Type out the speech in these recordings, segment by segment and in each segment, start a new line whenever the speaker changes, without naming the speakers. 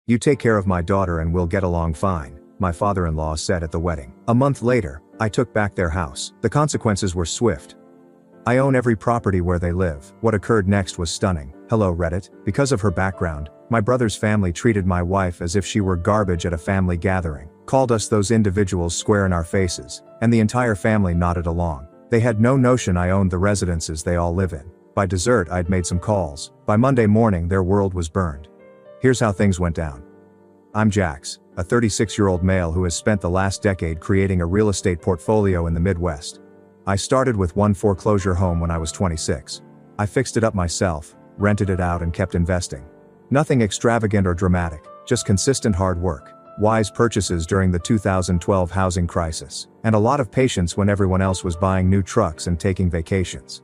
"You take care of my daughter and we'll get along fine," my father-in-law said at the wedding. A month later, I took back their house. The consequences were swift. I own every property where they live. What occurred next was stunning. Hello Reddit. Because of her background, my brother's family treated my wife as if she were garbage at a family gathering, called us those individuals square in our faces, and the entire family nodded along. They had no notion I owned the residences they all live in. By dessert I'd made some calls. By Monday morning their world was burned. Here's how things went down. I'm Jax, a 36-year-old male who has spent the last decade creating a real estate portfolio in the Midwest. I started with one foreclosure home when I was 26. I fixed it up myself, rented it out and kept investing. Nothing extravagant or dramatic, just consistent hard work, wise purchases during the 2012 housing crisis, and a lot of patience when everyone else was buying new trucks and taking vacations.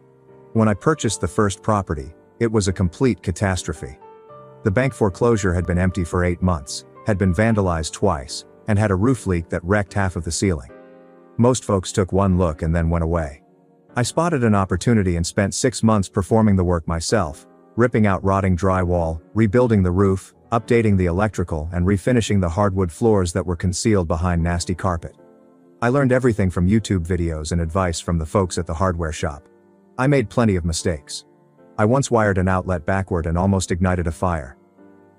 When I purchased the first property, it was a complete catastrophe. The bank foreclosure had been empty for 8 months, had been vandalized twice, and had a roof leak that wrecked half of the ceiling. Most folks took one look and then went away. I spotted an opportunity and spent 6 months performing the work myself, ripping out rotting drywall, rebuilding the roof, updating the electrical and refinishing the hardwood floors that were concealed behind nasty carpet. I learned everything from YouTube videos and advice from the folks at the hardware shop. I made plenty of mistakes. I once wired an outlet backward and almost ignited a fire.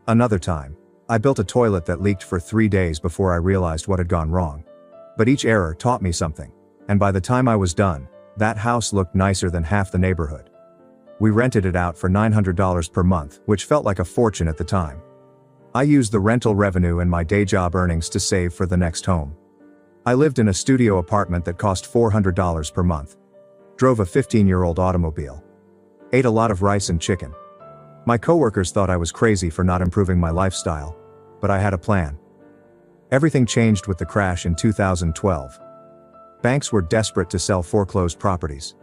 Another time, I built a toilet that leaked for 3 days before I realized what had gone wrong. But each error taught me something, and by the time I was done, that house looked nicer than half the neighborhood. We rented it out for $900 per month, which felt like a fortune at the time. I used the rental revenue and my day job earnings to save for the next home. I lived in a studio apartment that cost $400 per month. Drove a 15-year-old automobile. Ate a lot of rice and chicken. My coworkers thought I was crazy for not improving my lifestyle, but I had a plan. Everything changed with the crash in 2012. Banks were desperate to sell foreclosed properties.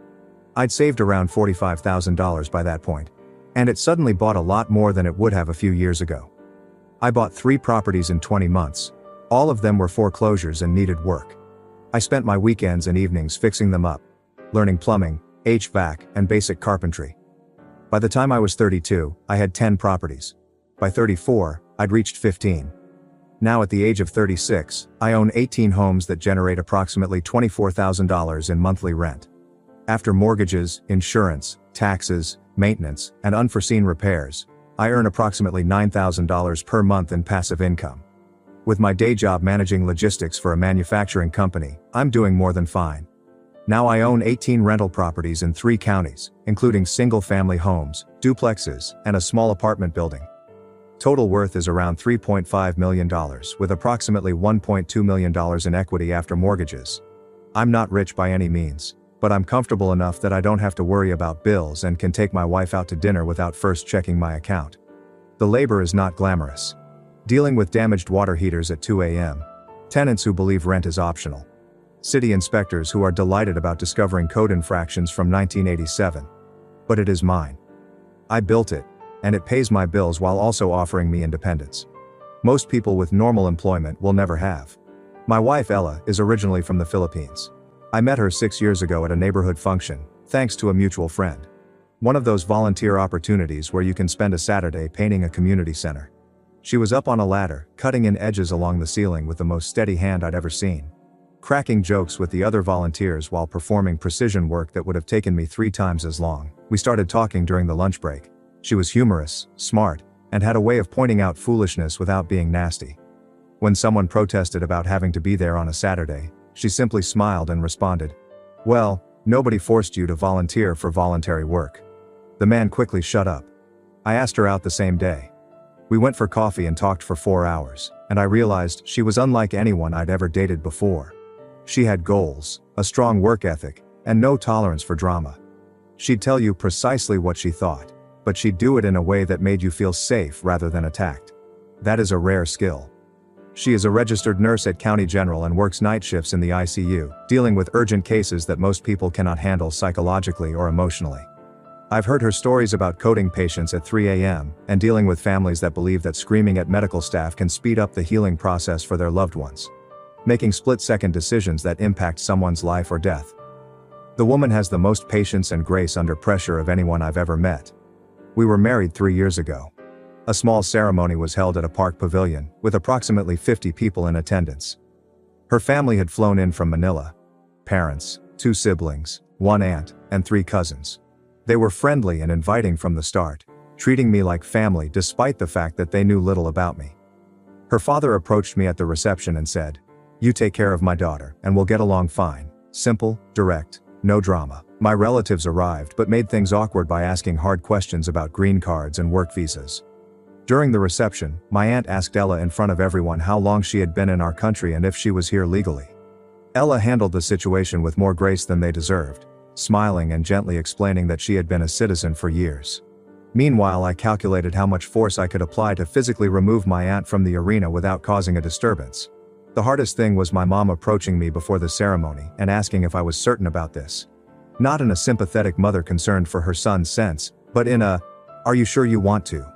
I'd saved around $45,000 by that point, and it suddenly bought a lot more than it would have a few years ago. I bought 3 properties in 20 months. All of them were foreclosures and needed work. I spent my weekends and evenings fixing them up, learning plumbing, HVAC, and basic carpentry. By the time I was 32, I had 10 properties. By 34, I'd reached 15. Now at the age of 36, I own 18 homes that generate approximately $24,000 in monthly rent. After mortgages, insurance, taxes, maintenance, and unforeseen repairs, I earn approximately $9,000 per month in passive income. With my day job managing logistics for a manufacturing company, I'm doing more than fine. Now I own 18 rental properties in 3 counties, including single-family homes, duplexes, and a small apartment building. Total worth is around $3.5 million, with approximately $1.2 million in equity after mortgages. I'm not rich by any means, but I'm comfortable enough that I don't have to worry about bills and can take my wife out to dinner without first checking my account. The labor is not glamorous. Dealing with damaged water heaters at 2 a.m. Tenants who believe rent is optional. City inspectors who are delighted about discovering code infractions from 1987. But it is mine. I built it, and it pays my bills while also offering me independence. Most people with normal employment will never have. My wife Ella is originally from the Philippines. I met her 6 years ago at a neighborhood function, thanks to a mutual friend. One of those volunteer opportunities where you can spend a Saturday painting a community center. She was up on a ladder, cutting in edges along the ceiling with the most steady hand I'd ever seen. Cracking jokes with the other volunteers while performing precision work that would have taken me 3 times as long. We started talking during the lunch break. She was humorous, smart, and had a way of pointing out foolishness without being nasty. When someone protested about having to be there on a Saturday, she simply smiled and responded, "Well, nobody forced you to volunteer for voluntary work." The man quickly shut up. I asked her out the same day. We went for coffee and talked for 4 hours, and I realized she was unlike anyone I'd ever dated before. She had goals, a strong work ethic, and no tolerance for drama. She'd tell you precisely what she thought, but she'd do it in a way that made you feel safe rather than attacked. That is a rare skill. She is a registered nurse at County General and works night shifts in the ICU, dealing with urgent cases that most people cannot handle psychologically or emotionally. I've heard her stories about coding patients at 3 a.m. and dealing with families that believe that screaming at medical staff can speed up the healing process for their loved ones. Making split-second decisions that impact someone's life or death. The woman has the most patience and grace under pressure of anyone I've ever met. We were married 3 years ago. A small ceremony was held at a park pavilion, with approximately 50 people in attendance. Her family had flown in from Manila. Parents, 2 siblings, 1 aunt, and 3 cousins. They were friendly and inviting from the start, treating me like family despite the fact that they knew little about me. Her father approached me at the reception and said, "You take care of my daughter, and we'll get along fine." Simple, direct, no drama. My relatives arrived but made things awkward by asking hard questions about green cards and work visas. During the reception, my aunt asked Ella in front of everyone how long she had been in our country and if she was here legally. Ella handled the situation with more grace than they deserved, smiling and gently explaining that she had been a citizen for years. Meanwhile, I calculated how much force I could apply to physically remove my aunt from the arena without causing a disturbance. The hardest thing was my mom approaching me before the ceremony and asking if I was certain about this. Not in a sympathetic mother concerned for her son's sense, but in a, "Are you sure you want to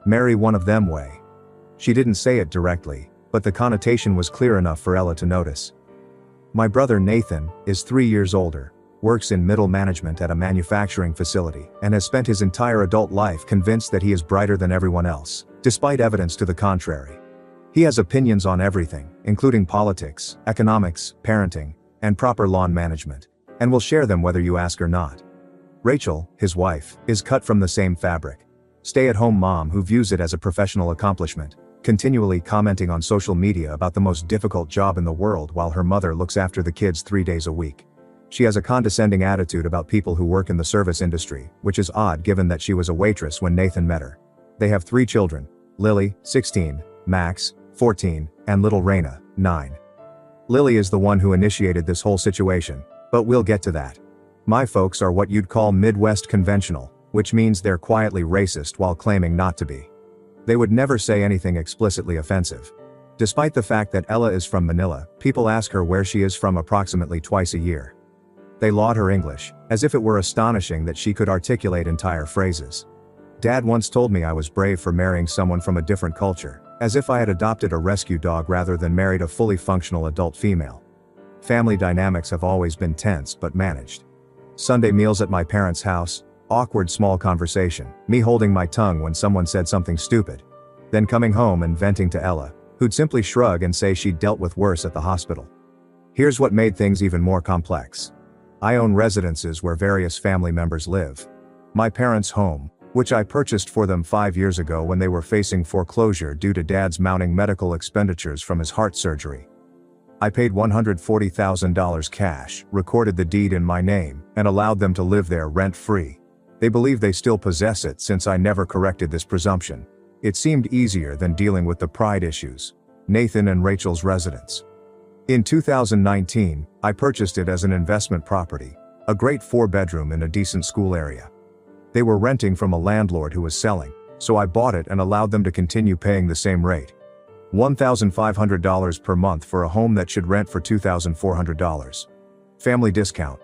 marry one of them" way. She didn't say it directly, but the connotation was clear enough for Ella to notice. My brother Nathan is 3 years older, works in middle management at a manufacturing facility, and has spent his entire adult life convinced that he is brighter than everyone else, despite evidence to the contrary. He has opinions on everything, including politics, economics, parenting, and proper lawn management, and will share them whether you ask or not. Rachel, his wife, is cut from the same fabric. Stay-at-home mom who views it as a professional accomplishment, continually commenting on social media about the most difficult job in the world while her mother looks after the kids 3 days a week. She has a condescending attitude about people who work in the service industry, which is odd given that she was a waitress when Nathan met her. They have 3 children, Lily, 16, Max, 14, and little Raina, 9. Lily is the one who initiated this whole situation, but we'll get to that. My folks are what you'd call Midwest conventional, which means they're quietly racist while claiming not to be. They would never say anything explicitly offensive. Despite the fact that Ella is from Manila, people ask her where she is from approximately twice a year. They laud her English, as if it were astonishing that she could articulate entire phrases. Dad once told me I was brave for marrying someone from a different culture, as if I had adopted a rescue dog rather than married a fully functional adult female. Family dynamics have always been tense but managed. Sunday meals at my parents' house, awkward small conversation, me holding my tongue when someone said something stupid. Then coming home and venting to Ella, who'd simply shrug and say she'd dealt with worse at the hospital. Here's what made things even more complex. I own residences where various family members live. My parents' home, which I purchased for them 5 years ago when they were facing foreclosure due to Dad's mounting medical expenditures from his heart surgery. I paid $140,000 cash, recorded the deed in my name, and allowed them to live there rent-free. They believe they still possess it since I never corrected this presumption. It seemed easier than dealing with the pride issues. Nathan and Rachel's residence. In 2019, I purchased it as an investment property, a great 4-bedroom in a decent school area. They were renting from a landlord who was selling, so I bought it and allowed them to continue paying the same rate. $1,500 per month for a home that should rent for $2,400. Family discount.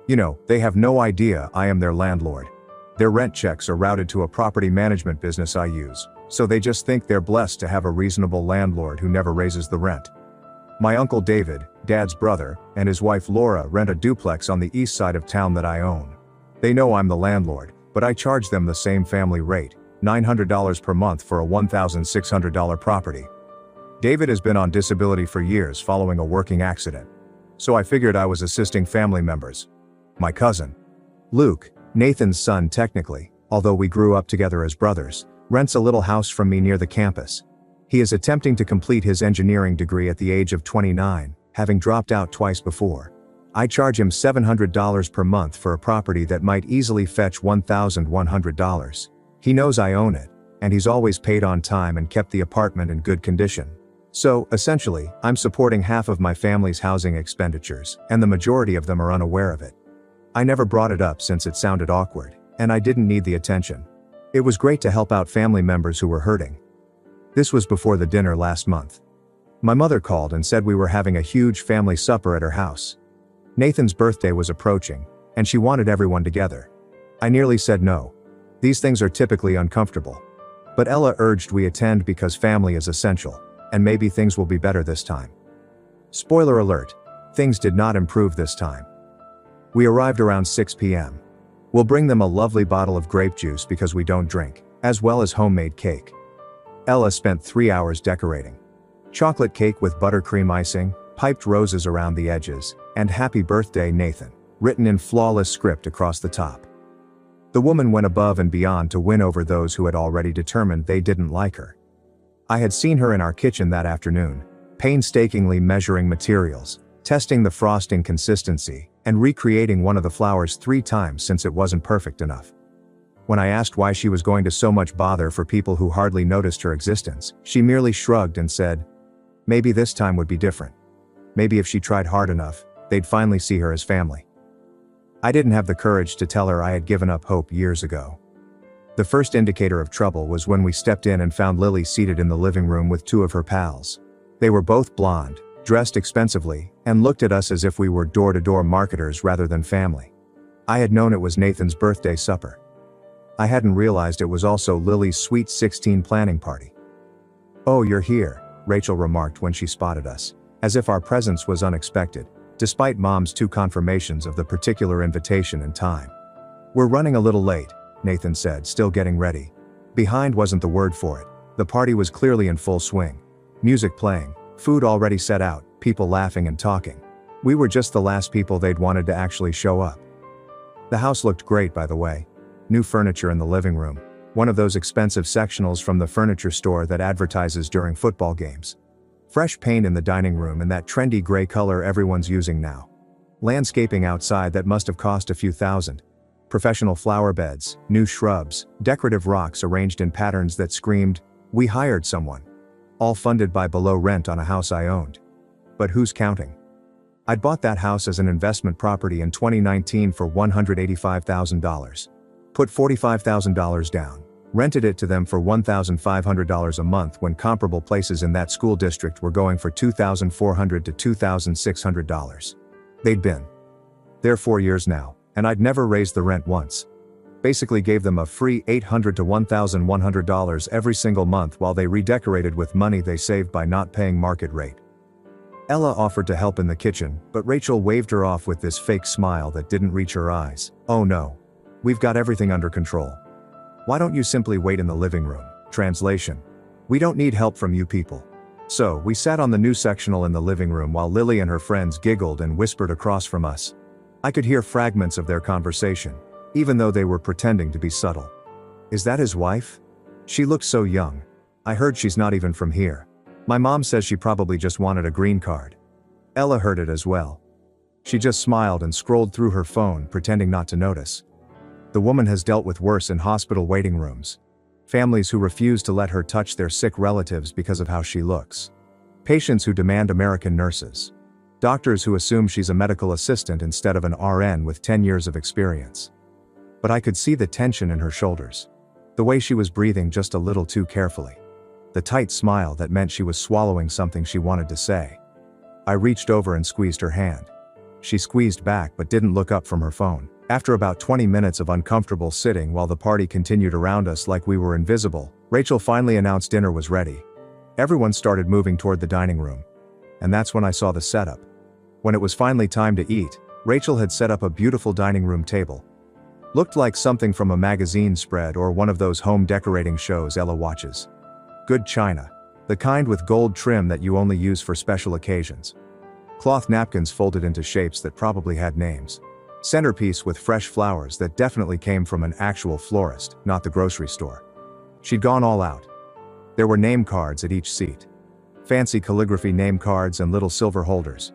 You know, they have no idea I am their landlord. Their rent checks are routed to a property management business I use, so they just think they're blessed to have a reasonable landlord who never raises the rent. My uncle David, Dad's brother, and his wife Laura rent a duplex on the east side of town that I own. They know I'm the landlord, but I charge them the same family rate, $900 per month for a $1,600 property. David has been on disability for years following a working accident, so I figured I was assisting family members. My cousin, Luke, Nathan's son technically, although we grew up together as brothers, rents a little house from me near the campus. He is attempting to complete his engineering degree at the age of 29, having dropped out twice before. I charge him $700 per month for a property that might easily fetch $1,100. He knows I own it, and he's always paid on time and kept the apartment in good condition. So, essentially, I'm supporting half of my family's housing expenditures, and the majority of them are unaware of it. I never brought it up since it sounded awkward, and I didn't need the attention. It was great to help out family members who were hurting. This was before the dinner last month. My mother called and said we were having a huge family supper at her house. Nathan's birthday was approaching, and she wanted everyone together. I nearly said no. These things are typically uncomfortable. But Ella urged we attend because family is essential, and maybe things will be better this time. Spoiler alert, things did not improve this time. We arrived around 6 p.m. We'll bring them a lovely bottle of grape juice because we don't drink. as well as homemade cake. Ella spent 3 hours decorating. Chocolate cake with buttercream icing, piped roses around the edges, and "Happy Birthday, Nathan," written in flawless script across the top. The woman went above and beyond to win over those who had already determined they didn't like her. I had seen her in our kitchen that afternoon, painstakingly measuring materials, testing the frosting consistency, and recreating one of the flowers 3 times since it wasn't perfect enough. When I asked why she was going to so much bother for people who hardly noticed her existence, she merely shrugged and said, maybe this time would be different. Maybe if she tried hard enough, they'd finally see her as family. I didn't have the courage to tell her I had given up hope years ago. The first indicator of trouble was when we stepped in and found Lily seated in the living room with 2 of her pals. They were both blonde, dressed expensively, and looked at us as if we were door-to-door marketers rather than family. I had known it was Nathan's birthday supper. I hadn't realized it was also Lily's sweet 16 planning party. "Oh, you're here," Rachel remarked when she spotted us, as if our presence was unexpected, despite Mom's 2 confirmations of the particular invitation and time. "We're running a little late," Nathan said, still getting ready. Behind wasn't the word for it. The party was clearly in full swing. Music playing, food already set out, people laughing and talking. We were just the last people they'd wanted to actually show up. The house looked great, by the way. New furniture in the living room, one of those expensive sectionals from the furniture store that advertises during football games. Fresh paint in the dining room in that trendy gray color everyone's using now. Landscaping outside that must have cost a few thousand. Professional flower beds, new shrubs, decorative rocks arranged in patterns that screamed, "We hired someone." All funded by below rent on a house I owned. But who's counting? I'd bought that house as an investment property in 2019 for $185,000. Put $45,000 down. Rented it to them for $1,500 a month when comparable places in that school district were going for $2,400 to $2,600. They'd been there 4 years now, and I'd never raised the rent once. Basically gave them a free $800 to $1,100 every single month while they redecorated with money they saved by not paying market rate. Ella offered to help in the kitchen, but Rachel waved her off with this fake smile that didn't reach her eyes. "Oh no. We've got everything under control. Why don't you simply wait in the living room?" Translation: "We don't need help from you people." So, we sat on the new sectional in the living room while Lily and her friends giggled and whispered across from us. I could hear fragments of their conversation, even though they were pretending to be subtle. "Is that his wife? She looks so young. I heard she's not even from here. My mom says she probably just wanted a green card." Ella heard it as well. She just smiled and scrolled through her phone, pretending not to notice. The woman has dealt with worse in hospital waiting rooms. Families who refuse to let her touch their sick relatives because of how she looks. Patients who demand American nurses. Doctors who assume she's a medical assistant instead of an RN with 10 years of experience. But I could see the tension in her shoulders. The way she was breathing just a little too carefully. The tight smile that meant she was swallowing something she wanted to say. I reached over and squeezed her hand. She squeezed back but didn't look up from her phone. After about 20 minutes of uncomfortable sitting while the party continued around us like we were invisible, Rachel finally announced dinner was ready. Everyone started moving toward the dining room. And that's when I saw the setup. When it was finally time to eat, Rachel had set up a beautiful dining room table. Looked like something from a magazine spread or one of those home decorating shows Ella watches. Good china. The kind with gold trim that you only use for special occasions. Cloth napkins folded into shapes that probably had names. Centerpiece with fresh flowers that definitely came from an actual florist, not the grocery store. She'd gone all out. There were name cards at each seat. Fancy calligraphy name cards and little silver holders.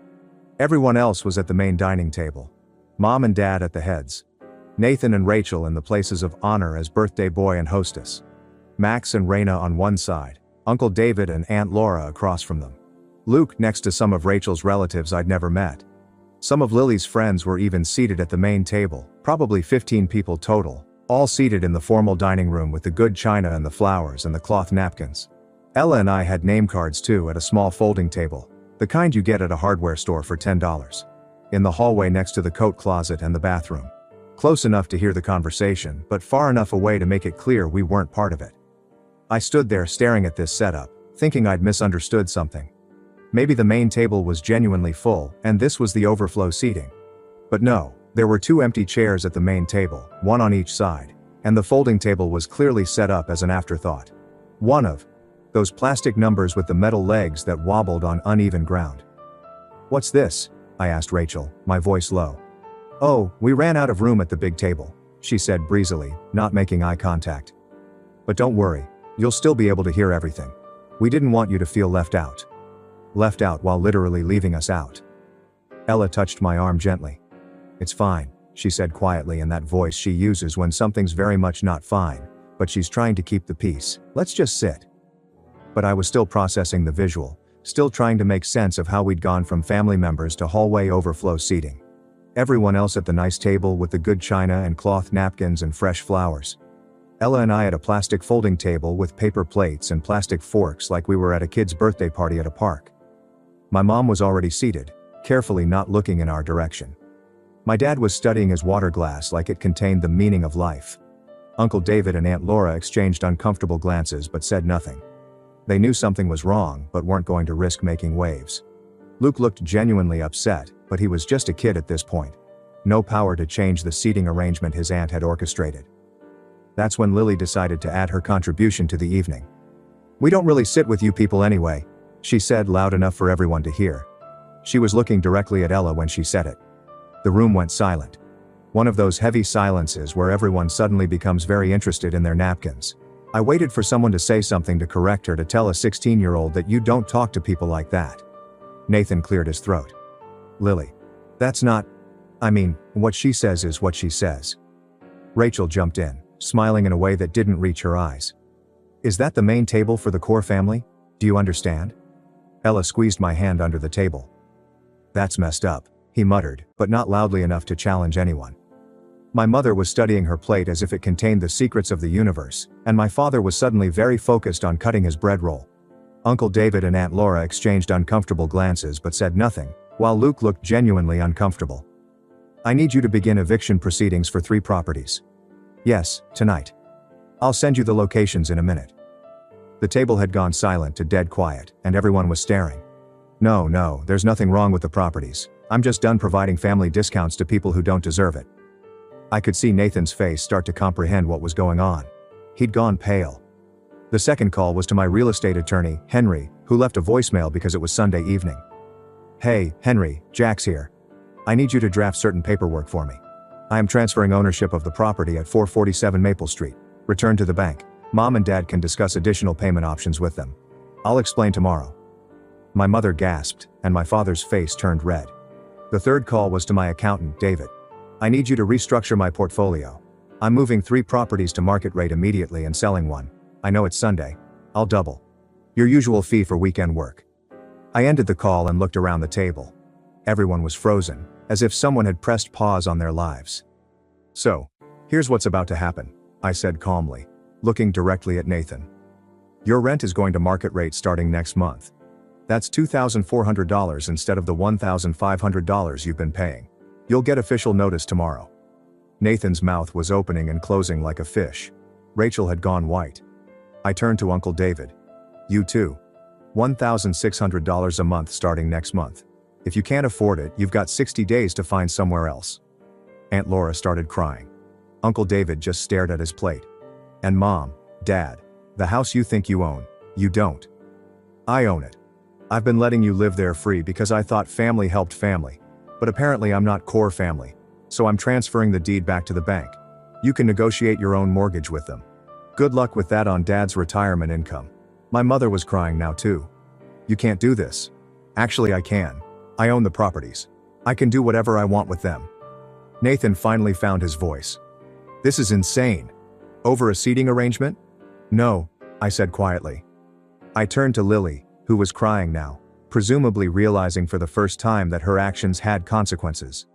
Everyone else was at the main dining table. Mom and Dad at the heads. Nathan and Rachel in the places of honor as birthday boy and hostess. Max and Raina on one side, Uncle David and Aunt Laura across from them. Luke next to some of Rachel's relatives I'd never met. Some of Lily's friends were even seated at the main table, probably 15 people total, all seated in the formal dining room with the good china and the flowers and the cloth napkins. Ella and I had name cards too at a small folding table, the kind you get at a hardware store for $10. In the hallway next to the coat closet and the bathroom. Close enough to hear the conversation, but far enough away to make it clear we weren't part of it. I stood there staring at this setup, thinking I'd misunderstood something. Maybe the main table was genuinely full, and this was the overflow seating. But no, there were 2 empty chairs at the main table, one on each side, and the folding table was clearly set up as an afterthought. One of those plastic numbers with the metal legs that wobbled on uneven ground. "What's this?" I asked Rachel, my voice low. "Oh, we ran out of room at the big table," she said breezily, not making eye contact. "But don't worry, you'll still be able to hear everything. We didn't want you to feel left out." Left out while literally leaving us out. Ella touched my arm gently. "It's fine," she said quietly in that voice she uses when something's very much not fine, but she's trying to keep the peace. "Let's just sit." But I was still processing the visual, still trying to make sense of how we'd gone from family members to hallway overflow seating. Everyone else at the nice table with the good china and cloth napkins and fresh flowers. Ella and I at a plastic folding table with paper plates and plastic forks like we were at a kid's birthday party at a park. My mom was already seated, carefully not looking in our direction. My dad was studying his water glass like it contained the meaning of life. Uncle David and Aunt Laura exchanged uncomfortable glances but said nothing. They knew something was wrong but weren't going to risk making waves. Luke looked genuinely upset, but he was just a kid at this point. No power to change the seating arrangement his aunt had orchestrated. That's when Lily decided to add her contribution to the evening. "We don't really sit with you people anyway," she said loud enough for everyone to hear. She was looking directly at Ella when she said it. The room went silent. One of those heavy silences where everyone suddenly becomes very interested in their napkins. I waited for someone to say something to correct her, to tell a 16-year-old that you don't talk to people like that. Nathan cleared his throat. "Lily. That's not. I mean, what she says is what she says." Rachel jumped in, smiling in a way that didn't reach her eyes. "Is that the main table for the core family? Do you understand?" Ella squeezed my hand under the table. "That's messed up," he muttered, but not loudly enough to challenge anyone. My mother was studying her plate as if it contained the secrets of the universe, and my father was suddenly very focused on cutting his bread roll. Uncle David and Aunt Laura exchanged uncomfortable glances but said nothing, while Luke looked genuinely uncomfortable. "I need you to begin eviction proceedings for 3 properties. Yes, tonight. I'll send you the locations in a minute." The table had gone silent to dead quiet, and everyone was staring. No, there's nothing wrong with the properties. I'm just done providing family discounts to people who don't deserve it." I could see Nathan's face start to comprehend what was going on. He'd gone pale. The second call was to my real estate attorney, Henry, who left a voicemail because it was Sunday evening. "Hey, Henry, Jack's here. I need you to draft certain paperwork for me. I am transferring ownership of the property at 447 Maple Street. Return to the bank. Mom and Dad can discuss additional payment options with them. I'll explain tomorrow." My mother gasped, and my father's face turned red. The third call was to my accountant, David. "I need you to restructure my portfolio. I'm moving 3 properties to market rate immediately and selling one. I know it's Sunday. I'll double your usual fee for weekend work." I ended the call and looked around the table. Everyone was frozen, as if someone had pressed pause on their lives. "So, here's what's about to happen," I said calmly, looking directly at Nathan. "Your rent is going to market rate starting next month. That's $2,400 instead of the $1,500 you've been paying. You'll get official notice tomorrow." Nathan's mouth was opening and closing like a fish. Rachel had gone white. I turned to Uncle David. "You too. $1,600 a month starting next month. If you can't afford it, you've got 60 days to find somewhere else." Aunt Laura started crying. Uncle David just stared at his plate. "And Mom, Dad, the house you think you own, you don't. I own it. I've been letting you live there free because I thought family helped family. But apparently I'm not core family. So I'm transferring the deed back to the bank. You can negotiate your own mortgage with them. Good luck with that on Dad's retirement income." My mother was crying now too. "You can't do this." "Actually I can. I own the properties. I can do whatever I want with them." Nathan finally found his voice. "This is insane. Over a seating arrangement?" "No," I said quietly. I turned to Lily, who was crying now, presumably realizing for the first time that her actions had consequences.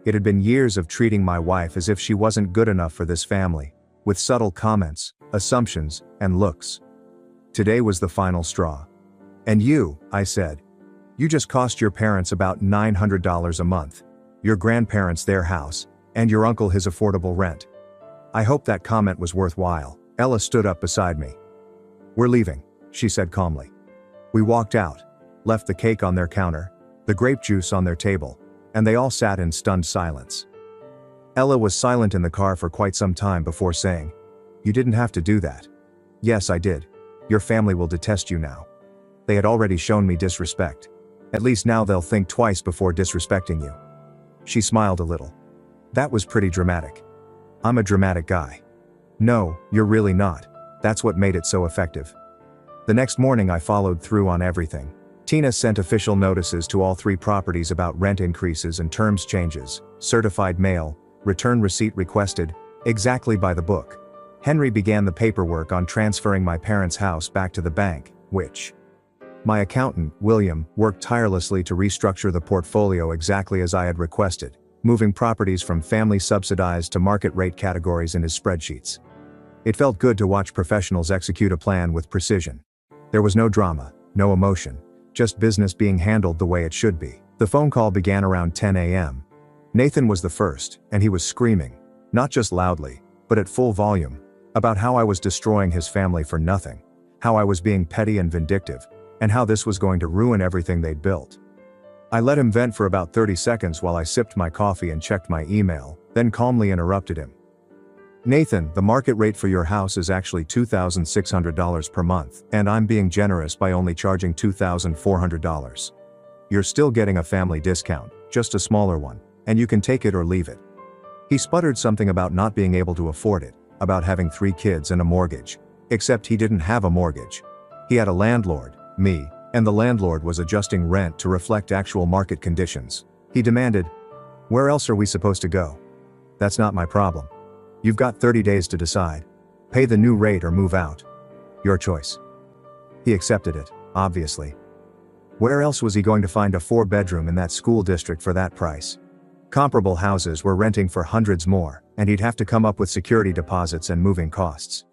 It had been years of treating my wife as if she wasn't good enough for this family, with subtle comments, assumptions, and looks. Today was the final straw. "And you," I said. "You just cost your parents about $900 a month, your grandparents their house, and your uncle his affordable rent. I hope that comment was worthwhile." Ella stood up beside me. "We're leaving," she said calmly. We walked out, left the cake on their counter, the grape juice on their table, and they all sat in stunned silence. Ella was silent in the car for quite some time before saying, "You didn't have to do that." "Yes, I did. Your family will detest you now. They had already shown me disrespect. At least now they'll think twice before disrespecting you." She smiled a little. "That was pretty dramatic." "I'm a dramatic guy." "No, you're really not. That's what made it so effective." The next morning I followed through on everything. Tina sent official notices to all 3 properties about rent increases and terms changes, certified mail, return receipt requested, exactly by the book. Henry began the paperwork on transferring my parents' house back to the bank, which my accountant, William, worked tirelessly to restructure the portfolio exactly as I had requested, moving properties from family subsidized to market rate categories in his spreadsheets. It felt good to watch professionals execute a plan with precision. There was no drama, no emotion, just business being handled the way it should be. The phone call began around 10 a.m. Nathan was the first, and he was screaming, not just loudly, but at full volume, about how I was destroying his family for nothing, how I was being petty and vindictive, and how this was going to ruin everything they'd built. I let him vent for about 30 seconds while I sipped my coffee and checked my email, then calmly interrupted him. "Nathan, the market rate for your house is actually $2,600 per month, and I'm being generous by only charging $2,400. You're still getting a family discount, just a smaller one, and you can take it or leave it." He sputtered something about not being able to afford it, about having 3 kids and a mortgage. Except he didn't have a mortgage. He had a landlord, me, and the landlord was adjusting rent to reflect actual market conditions. He demanded, "Where else are we supposed to go?" "That's not my problem. You've got 30 days to decide. Pay the new rate or move out. Your choice." He accepted it, obviously. Where else was he going to find a 4-bedroom in that school district for that price? Comparable houses were renting for hundreds more, and he'd have to come up with security deposits and moving costs.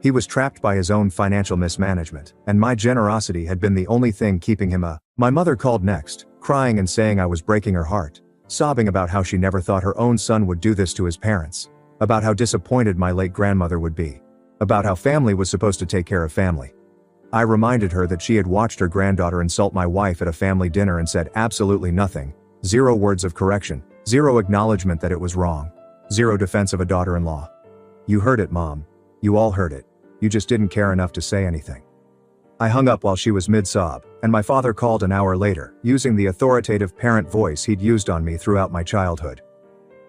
He was trapped by his own financial mismanagement, and my generosity had been the only thing keeping him up. My mother called next, crying and saying I was breaking her heart, sobbing about how she never thought her own son would do this to his parents, about how disappointed my late grandmother would be, about how family was supposed to take care of family. I reminded her that she had watched her granddaughter insult my wife at a family dinner and said absolutely nothing, 0 words of correction, 0 acknowledgement that it was wrong, 0 defense of a daughter-in-law. "You heard it, Mom. You all heard it. You just didn't care enough to say anything." I hung up while she was mid-sob, and my father called an hour later, using the authoritative parent voice he'd used on me throughout my childhood.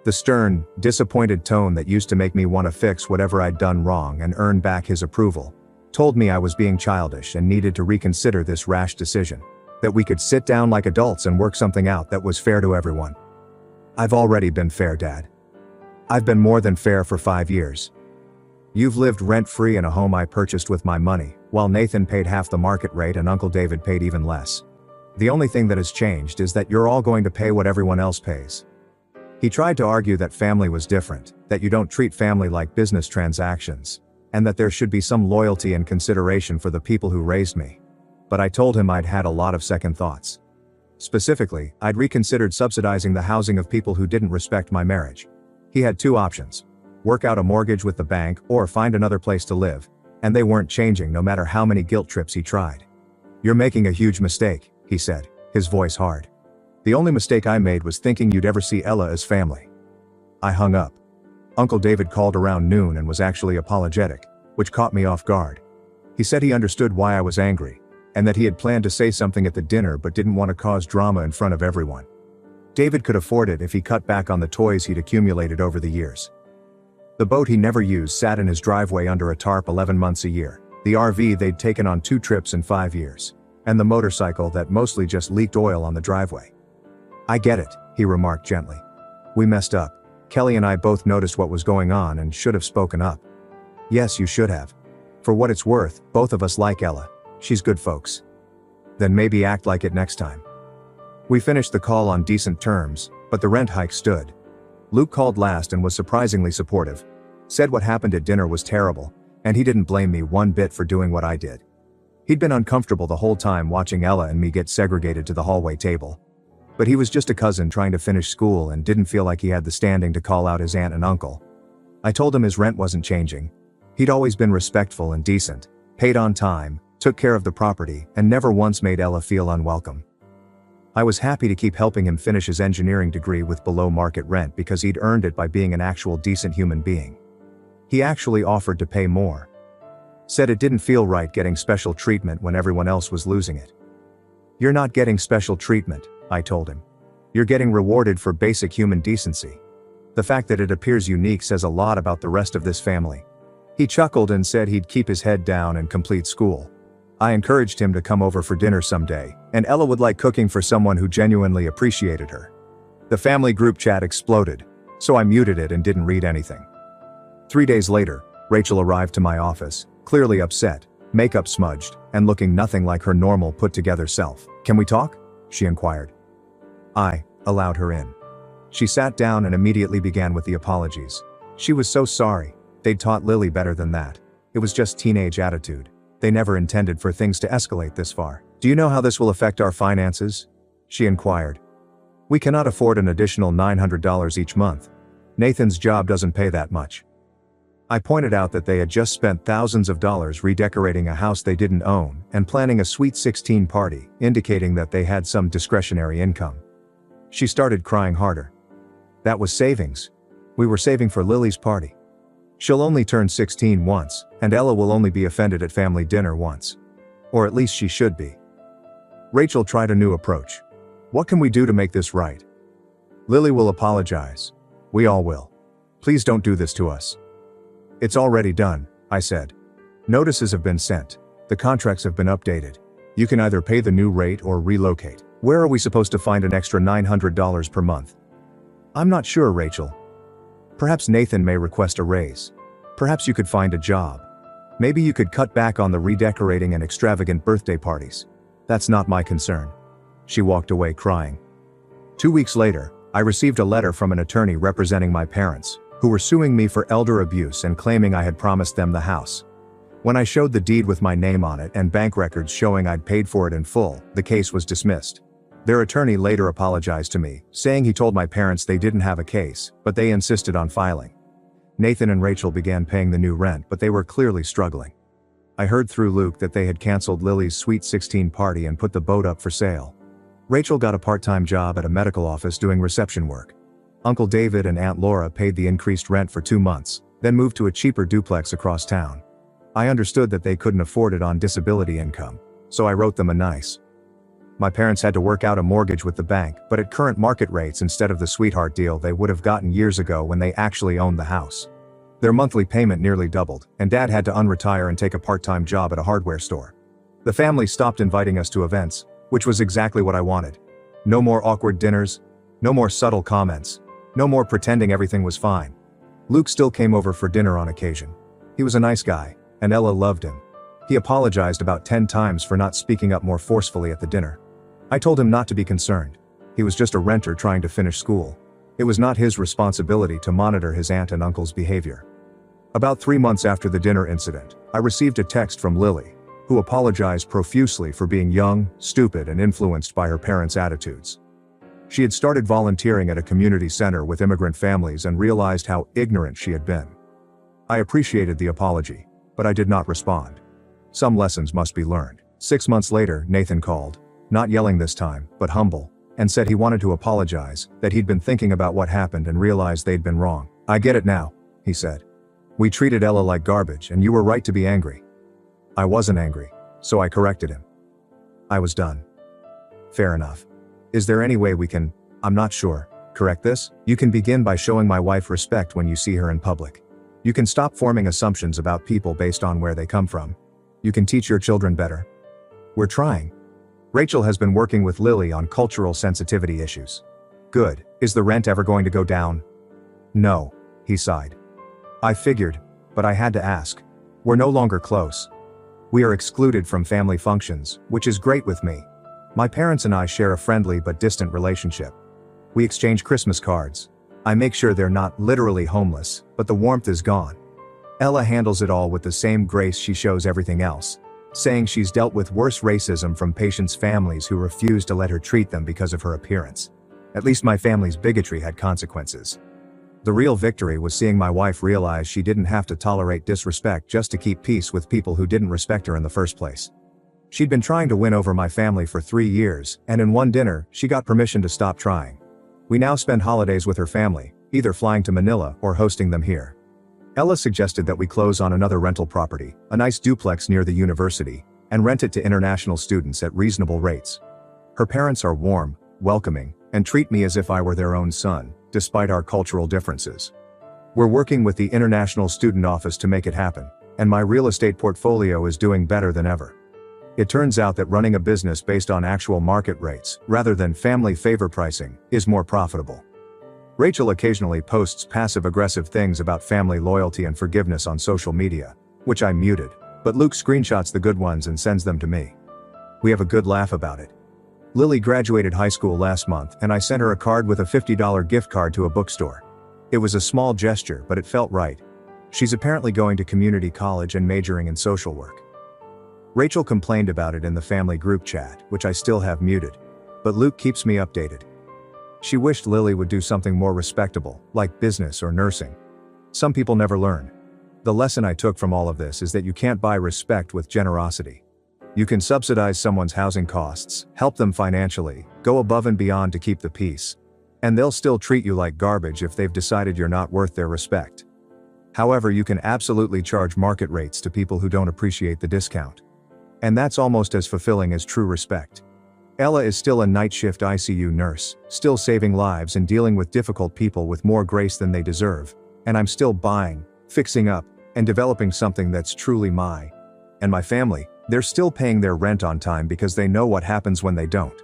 The stern, disappointed tone that used to make me want to fix whatever I'd done wrong and earn back his approval, told me I was being childish and needed to reconsider this rash decision, that we could sit down like adults and work something out that was fair to everyone. "I've already been fair, Dad. I've been more than fair for 5 years. You've lived rent-free in a home I purchased with my money, while Nathan paid half the market rate and Uncle David paid even less. The only thing that has changed is that you're all going to pay what everyone else pays." He tried to argue that family was different, that you don't treat family like business transactions, and that there should be some loyalty and consideration for the people who raised me. But I told him I'd had a lot of second thoughts. Specifically, I'd reconsidered subsidizing the housing of people who didn't respect my marriage. He had 2 options: work out a mortgage with the bank or find another place to live, and they weren't changing no matter how many guilt trips he tried. "You're making a huge mistake," he said, his voice hard. "The only mistake I made was thinking you'd ever see Ella as family." I hung up. Uncle David called around noon and was actually apologetic, which caught me off guard. He said he understood why I was angry, and that he had planned to say something at the dinner but didn't want to cause drama in front of everyone. David could afford it if he cut back on the toys he'd accumulated over the years. The boat he never used sat in his driveway under a tarp 11 months a year, the RV they'd taken on 2 trips in 5 years, and the motorcycle that mostly just leaked oil on the driveway. "I get it," he remarked gently. "We messed up. Kelly and I both noticed what was going on and should have spoken up." "Yes, you should have. For what it's worth, both of us like Ella. She's good folks." "Then maybe act like it next time." We finished the call on decent terms, but the rent hike stood. Luke called last and was surprisingly supportive. Said what happened at dinner was terrible, and he didn't blame me one bit for doing what I did. He'd been uncomfortable the whole time watching Ella and me get segregated to the hallway table. But he was just a cousin trying to finish school and didn't feel like he had the standing to call out his aunt and uncle. I told him his rent wasn't changing. He'd always been respectful and decent, paid on time, took care of the property, and never once made Ella feel unwelcome. I was happy to keep helping him finish his engineering degree with below market rent because he'd earned it by being an actual decent human being. He actually offered to pay more. Said it didn't feel right getting special treatment when everyone else was losing it. "You're not getting special treatment," I told him. "You're getting rewarded for basic human decency. The fact that it appears unique says a lot about the rest of this family." He chuckled and said he'd keep his head down and complete school. I encouraged him to come over for dinner someday, and Ella would like cooking for someone who genuinely appreciated her. The family group chat exploded, so I muted it and didn't read anything. 3 days later, Rachel arrived to my office, clearly upset, makeup smudged, and looking nothing like her normal put-together self. "Can we talk?" she inquired. I allowed her in. She sat down and immediately began with the apologies. She was so sorry. They'd taught Lily better than that. It was just teenage attitude. They never intended for things to escalate this far. "Do you know how this will affect our finances?" she inquired. "We cannot afford an additional $900 each month. Nathan's job doesn't pay that much." I pointed out that they had just spent thousands of dollars redecorating a house they didn't own and planning a Sweet 16 party, indicating that they had some discretionary income. She started crying harder. "That was savings. We were saving for Lily's party. She'll only turn 16 once, and Ella will only be offended at family dinner once. Or at least she should be." Rachel tried a new approach. "What can we do to make this right?" "Lily will apologize. We all will. Please don't do this to us." "It's already done," I said. "Notices have been sent. The contracts have been updated. You can either pay the new rate or relocate. Where are we supposed to find an extra $900 per month?" "I'm not sure, Rachel. Perhaps Nathan may request a raise. Perhaps you could find a job. Maybe you could cut back on the redecorating and extravagant birthday parties. That's not my concern." She walked away crying. 2 weeks later, I received a letter from an attorney representing my parents, who were suing me for elder abuse and claiming I had promised them the house. When I showed the deed with my name on it and bank records showing I'd paid for it in full, the case was dismissed. Their attorney later apologized to me, saying he told my parents they didn't have a case, but they insisted on filing. Nathan and Rachel began paying the new rent, but they were clearly struggling. I heard through Luke that they had canceled Lily's Sweet 16 party and put the boat up for sale. Rachel got a part-time job at a medical office doing reception work. Uncle David and Aunt Laura paid the increased rent for 2 months, then moved to a cheaper duplex across town. I understood that they couldn't afford it on disability income, so I wrote them a nice. My parents had to work out a mortgage with the bank, but at current market rates instead of the sweetheart deal they would have gotten years ago when they actually owned the house. Their monthly payment nearly doubled, and Dad had to unretire and take a part-time job at a hardware store. The family stopped inviting us to events, which was exactly what I wanted. No more awkward dinners, no more subtle comments, no more pretending everything was fine. Luke still came over for dinner on occasion. He was a nice guy, and Ella loved him. He apologized about 10 times for not speaking up more forcefully at the dinner. I told him not to be concerned. He was just a renter trying to finish school. It was not his responsibility to monitor his aunt and uncle's behavior. About 3 months after the dinner incident, I received a text from Lily, who apologized profusely for being young, stupid, and influenced by her parents' attitudes. She had started volunteering at a community center with immigrant families and realized how ignorant she had been. I appreciated the apology, but I did not respond. Some lessons must be learned. 6 months later, Nathan called, not yelling this time, but humble, and said he wanted to apologize, that he'd been thinking about what happened and realized they'd been wrong. "I get it now," he said. "We treated Ella like garbage and you were right to be angry." I wasn't angry, so I corrected him. I was done. "Fair enough. Is there any way we can, I'm not sure, correct this? You can begin by showing my wife respect when you see her in public. You can stop forming assumptions about people based on where they come from. You can teach your children better. We're trying. Rachel has been working with Lily on cultural sensitivity issues." "Good. Is the rent ever going to go down?" "No," he sighed. "I figured, but I had to ask. We're no longer close. We are excluded from family functions, which is great with me. My parents and I share a friendly but distant relationship. We exchange Christmas cards. I make sure they're not literally homeless, but the warmth is gone. Ella handles it all with the same grace she shows everything else, saying she's dealt with worse racism from patients' families who refuse to let her treat them because of her appearance. At least my family's bigotry had consequences. The real victory was seeing my wife realize she didn't have to tolerate disrespect just to keep peace with people who didn't respect her in the first place. She'd been trying to win over my family for 3 years, and in one dinner, she got permission to stop trying. We now spend holidays with her family, either flying to Manila or hosting them here. Ella suggested that we close on another rental property, a nice duplex near the university, and rent it to international students at reasonable rates. Her parents are warm, welcoming, and treat me as if I were their own son, despite our cultural differences. We're working with the International Student Office to make it happen, and my real estate portfolio is doing better than ever. It turns out that running a business based on actual market rates, rather than family favor pricing, is more profitable. Rachel occasionally posts passive-aggressive things about family loyalty and forgiveness on social media, which I muted, but Luke screenshots the good ones and sends them to me. We have a good laugh about it. Lily graduated high school last month, and I sent her a card with a $50 gift card to a bookstore. It was a small gesture, but it felt right. She's apparently going to community college and majoring in social work. Rachel complained about it in the family group chat, which I still have muted, but Luke keeps me updated. She wished Lily would do something more respectable, like business or nursing. Some people never learn. The lesson I took from all of this is that you can't buy respect with generosity. You can subsidize someone's housing costs, help them financially, go above and beyond to keep the peace, and they'll still treat you like garbage if they've decided you're not worth their respect. However, you can absolutely charge market rates to people who don't appreciate the discount. And that's almost as fulfilling as true respect. Ella is still a night shift ICU nurse, still saving lives and dealing with difficult people with more grace than they deserve, and I'm still buying, fixing up, and developing something that's truly my and my family. They're still paying their rent on time because they know what happens when they don't.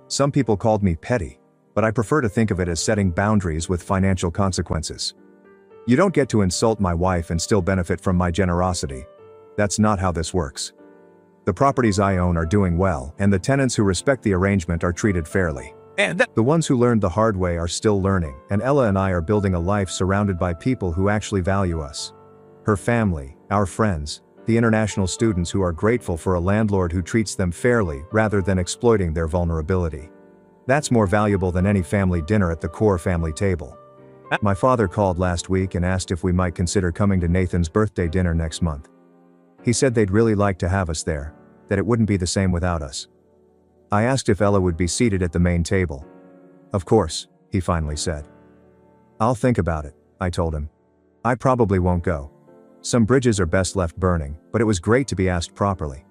Some people called me petty, but I prefer to think of it as setting boundaries with financial consequences. You don't get to insult my wife and still benefit from my generosity. That's not how this works. The properties I own are doing well, and the tenants who respect the arrangement are treated fairly. The ones who learned the hard way are still learning, and Ella and I are building a life surrounded by people who actually value us. Her family, our friends, the international students who are grateful for a landlord who treats them fairly rather than exploiting their vulnerability. That's more valuable than any family dinner at the core family table. My father called last week and asked if we might consider coming to Nathan's birthday dinner next month. He said they'd really like to have us there, that it wouldn't be the same without us. I asked if Ella would be seated at the main table. Of course, he finally said. I'll think about it, I told him. I probably won't go. Some bridges are best left burning, but it was great to be asked properly.